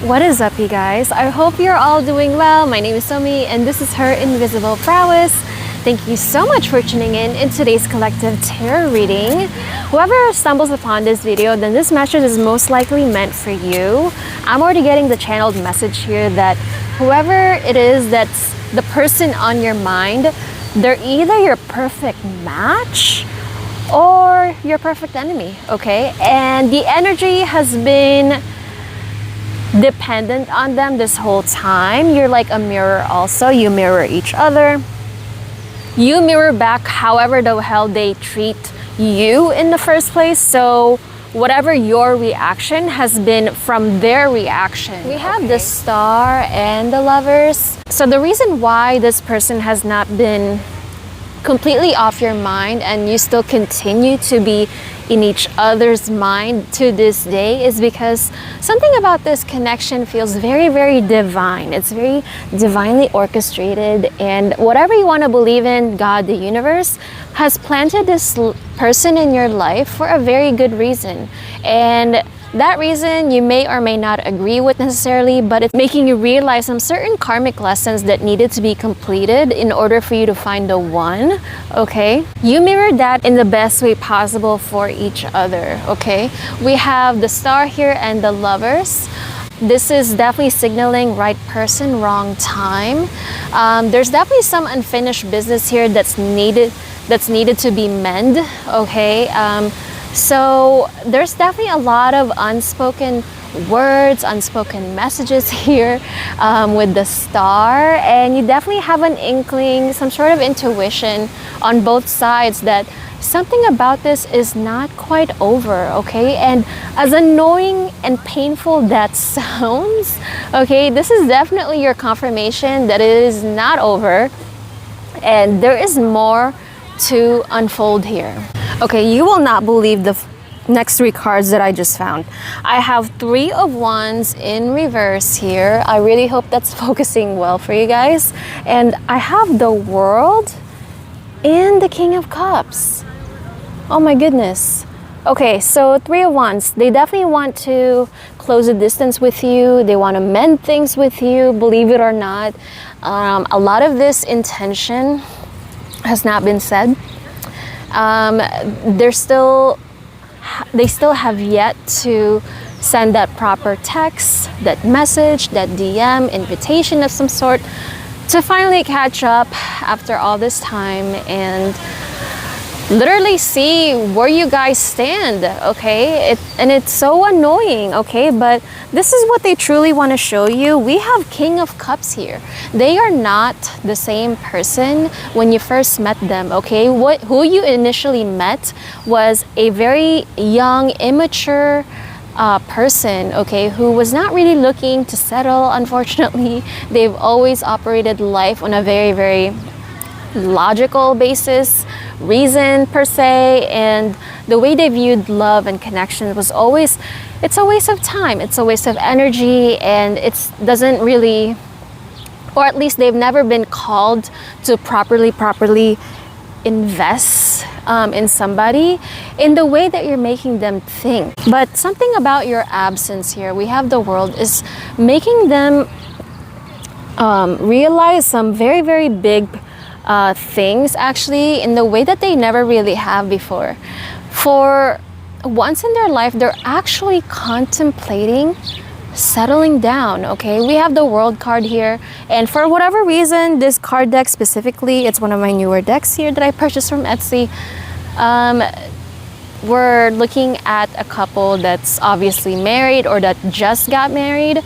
What is up, you guys? I hope you're all doing well. My name is Somi and this is her invisible prowess. Thank you so much for tuning in today's collective tarot reading. Whoever stumbles upon this video, then this message is most likely meant for you. I'm already getting the channeled message here that whoever it is that's the person on your mind, they're either your perfect match or your perfect enemy, okay? And the energy has been dependent on them this whole time. You're like a mirror also. You mirror each other. You mirror back however the hell they treat you in the first place. So whatever your reaction has been from their reaction. We have the Star and the Lovers. So the reason why this person has not been completely off your mind and you still continue to be in each other's mind to this day is because something about this connection feels very, very divine. It's very divinely orchestrated, and whatever you want to believe in, God, the universe, has planted this person in your life for a very good reason. And that reason you may or may not agree with necessarily, but it's making you realize some certain karmic lessons that needed to be completed in order for you to find the one, okay? You mirrored that in the best way possible for each other, okay? We have the Star here and the Lovers. This is definitely signaling right person, wrong time. There's definitely some unfinished business here that's needed to be mended, okay? So there's definitely a lot of unspoken words, unspoken messages here with the Star, and you definitely have an inkling, some sort of intuition on both sides that something about this is not quite over, okay? And as annoying and painful that sounds, okay, this is definitely your confirmation that it is not over and there is more to unfold here. Okay, you will not believe the next three cards that I just found. I have 3 of Wands in reverse here. I really hope that's focusing well for you guys. And I have the World and the King of Cups. Oh my goodness. Okay, so 3 of Wands. They definitely want to close a distance with you. They want to mend things with you, believe it or not. A lot of this intention has not been said. They still have yet to send that proper text, that message, that DM, invitation of some sort to finally catch up after all this time and literally see where you guys stand, okay? And it's so annoying, okay? But this is what they truly want to show you. We have King of Cups here. They are not the same person when you first met them, okay? Who you initially met was a very young, immature person, okay, who was not really looking to settle, unfortunately. They've always operated life on a very, very logical basis, reason per se, and the way they viewed love and connection was always, it's a waste of time, it's a waste of energy, and it doesn't really, or at least they've never been called to properly invest in somebody in the way that you're making them think. But something about your absence here, we have the World, is making them realize some very, very big things actually in the way that they never really have before. For once in their life, they're actually contemplating settling down, okay? We have the World card here, and for whatever reason, this card deck specifically, it's one of my newer decks here that I purchased from Etsy. We're looking at a couple that's obviously married or that just got married.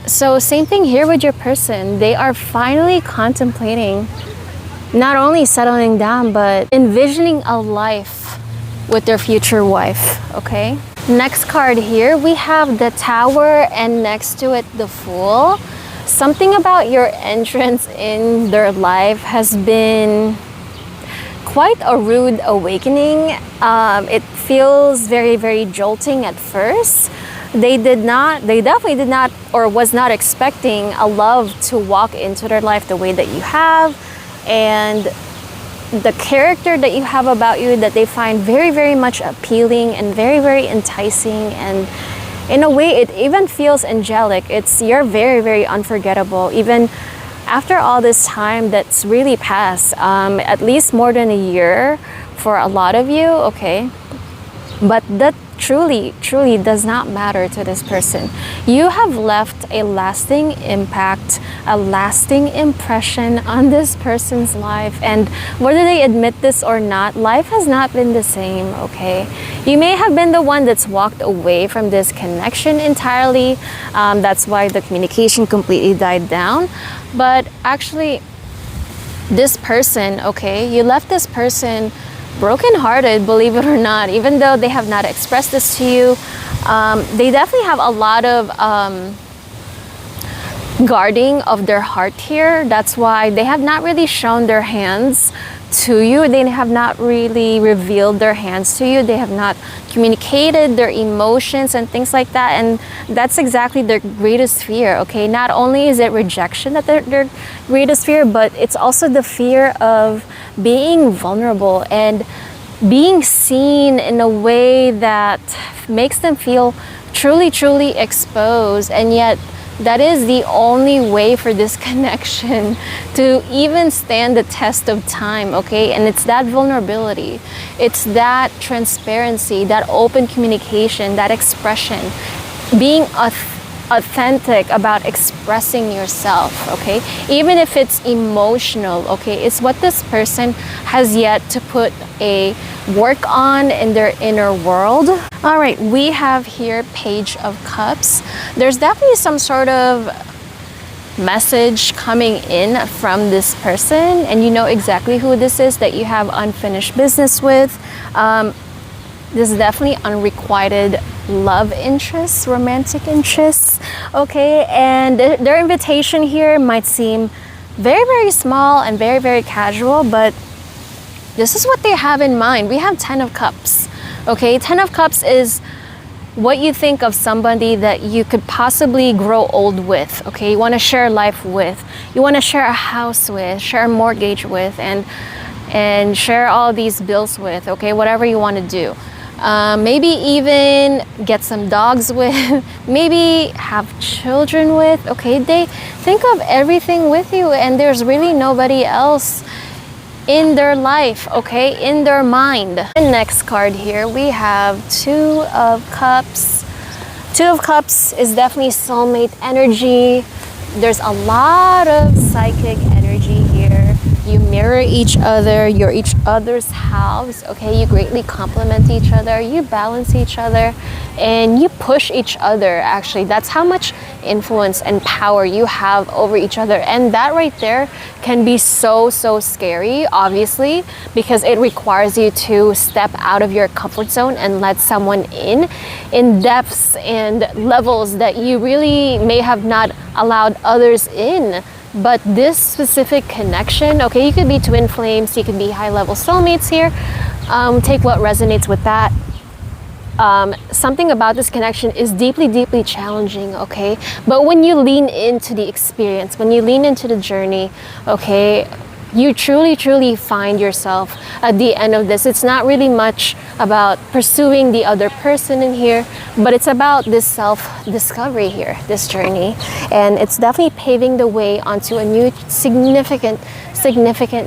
So same thing here with your person. They are finally contemplating not only settling down, but envisioning a life with their future wife, okay? Next card here, we have the Tower and next to it, the Fool. Something about your entrance in their life has been quite a rude awakening. It feels very, very jolting at first. They definitely did not or was not expecting a love to walk into their life the way that you have, and the character that you have about you that they find very, very much appealing and very, very enticing, and in a way, it even feels angelic. You're very, very unforgettable. Even after all this time that's really passed, at least more than a year for a lot of you, okay? But that truly, truly does not matter to this person. You have left a lasting impact, a lasting impression on this person's life. And whether they admit this or not, life has not been the same, okay? You may have been the one that's walked away from this connection entirely. That's why the communication completely died down. But actually, this person, okay, you left this person brokenhearted, believe it or not, even though they have not expressed this to you. They definitely have a lot of guarding of their heart here. That's why they have not really shown their hands to you. They have not really revealed their hands to you. They have not communicated their emotions and things like that. And that's exactly their greatest fear, okay? Not only is it rejection that their greatest fear, but it's also the fear of being vulnerable and being seen in a way that makes them feel truly, truly exposed. And yet, that is the only way for this connection to even stand the test of time, okay? And it's that vulnerability, it's that transparency, that open communication, that expression, being authentic about expressing yourself, okay? Even if it's emotional, okay? It's what this person has yet to put a work on in their inner world. All right, we have here Page of Cups. There's definitely some sort of message coming in from this person, and you know exactly who this is that you have unfinished business with. This is definitely unrequited love interests, romantic interests, okay? And their invitation here might seem very, very small and very, very casual, but this is what they have in mind. We have 10 of Cups, okay? 10 of Cups is what you think of somebody that you could possibly grow old with, okay? You want to share life with. You want to share a house with, share a mortgage with, and share all these bills with, okay? Whatever you want to do. Maybe even get some dogs with, maybe have children with, okay? They think of everything with you, and there's really nobody else in their life, okay, in their mind. The next card here, we have Two of Cups. Two of Cups is definitely soulmate energy. There's a lot of psychic energy here. You mirror each other, you're each other's halves, okay? You greatly complement each other, you balance each other, and you push each other, actually. That's how much influence and power you have over each other. And that right there can be so, so scary, obviously, because it requires you to step out of your comfort zone and let someone in depths and levels that you really may have not allowed others in. But this specific connection, okay, you could be twin flames, you could be high-level soulmates here. Take what resonates with that. Something about this connection is deeply, deeply challenging, okay? But when you lean into the experience, when you lean into the journey, okay, you truly, truly find yourself at the end of this. It's not really much about pursuing the other person in here, but it's about this self-discovery here, this journey. And it's definitely paving the way onto a new significant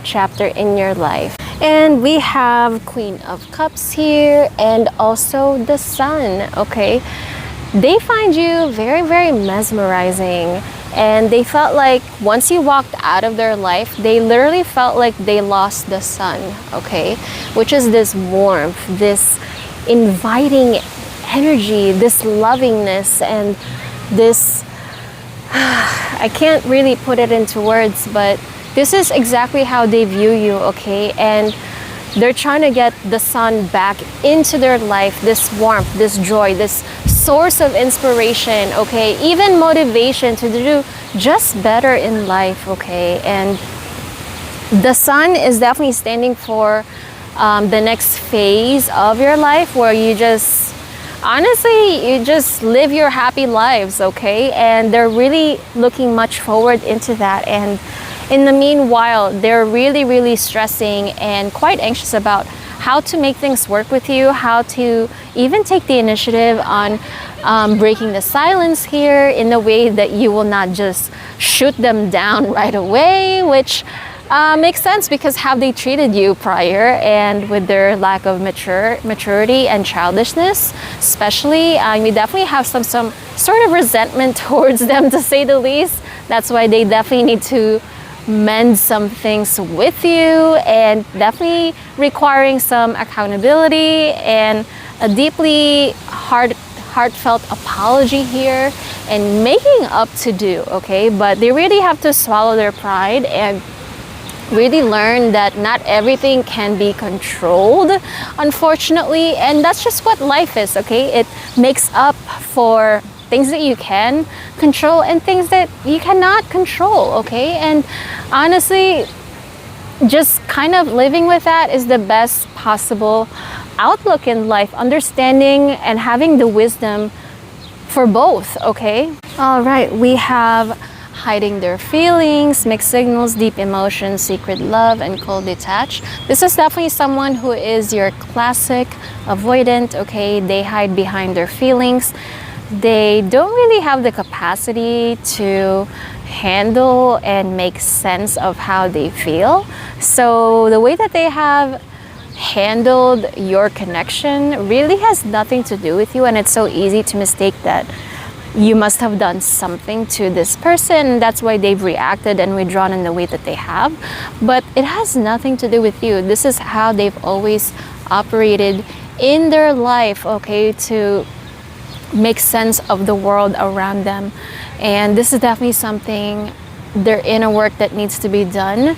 chapter in your life. And we have Queen of Cups here and also the Sun, okay? They find you very, very mesmerizing. And they felt like once you walked out of their life, they literally felt like they lost the sun, okay? Which is this warmth, this inviting energy, this lovingness, and this, I can't really put it into words, but this is exactly how they view you, okay? And they're trying to get the sun back into their life, this warmth, this joy, this source of inspiration, okay? Even motivation to do just better in life, okay? And the sun is definitely standing for the next phase of your life where you just, honestly, you just live your happy lives, okay? And they're really looking much forward into that. And in the meanwhile, they're really, really stressing and quite anxious about how to make things work with you, how to even take the initiative on breaking the silence here in a way that you will not just shoot them down right away, which makes sense because how they treated you prior and with their lack of maturity and childishness, especially, you definitely have some sort of resentment towards them, to say the least. That's why they definitely need to mend some things with you, and definitely requiring some accountability and a deeply heartfelt apology here and making up to do, okay? But they really have to swallow their pride and really learn that not everything can be controlled, unfortunately, and that's just what life is, okay? It makes up for things that you can control and things that you cannot control, okay? And honestly, just kind of living with that is the best possible outlook in life, understanding and having the wisdom for both, okay? All right, we have hiding their feelings, mixed signals, deep emotions, secret love, and cold detached. This is definitely someone who is your classic avoidant, okay? They hide behind their feelings. They don't really have the capacity to handle and make sense of how they feel. So the way that they have handled your connection really has nothing to do with you, and it's so easy to mistake that you must have done something to this person. That's why they've reacted and withdrawn in the way that they have. But it has nothing to do with you. This is how they've always operated in their life, okay, to make sense of the world around them. And this is definitely something, their inner work that needs to be done,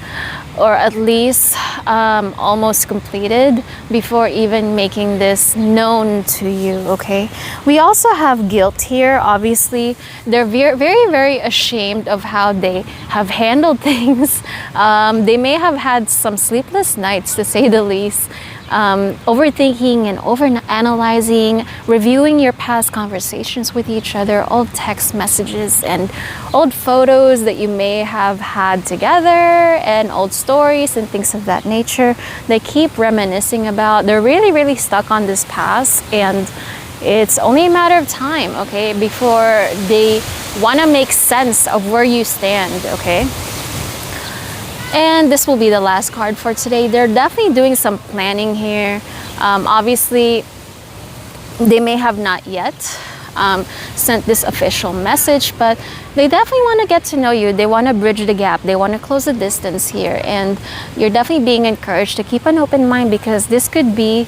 or at least almost completed before even making this known to you, okay? We also have guilt here. Obviously, they're very, very ashamed of how they have handled things. They may have had some sleepless nights, to say the least. Overthinking and overanalyzing, reviewing your past conversations with each other, old text messages and old photos that you may have had together, and old stories and things of that nature. They keep reminiscing about. They're really stuck on this past, and it's only a matter of time, okay, before they want to make sense of where you stand, okay? And this will be the last card for today. They're definitely doing some planning here. Obviously, they may have not yet sent this official message, but they definitely want to get to know you. They want to bridge the gap. They want to close the distance here. And you're definitely being encouraged to keep an open mind, because this could be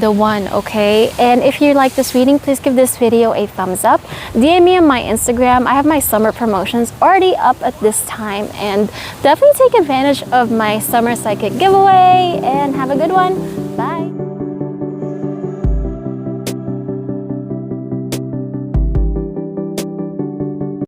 the one, okay? And if you like this reading, please give this video a thumbs up. DM me on my Instagram. I have my summer promotions already up at this time, and definitely take advantage of my summer psychic giveaway, and have a good one. Bye.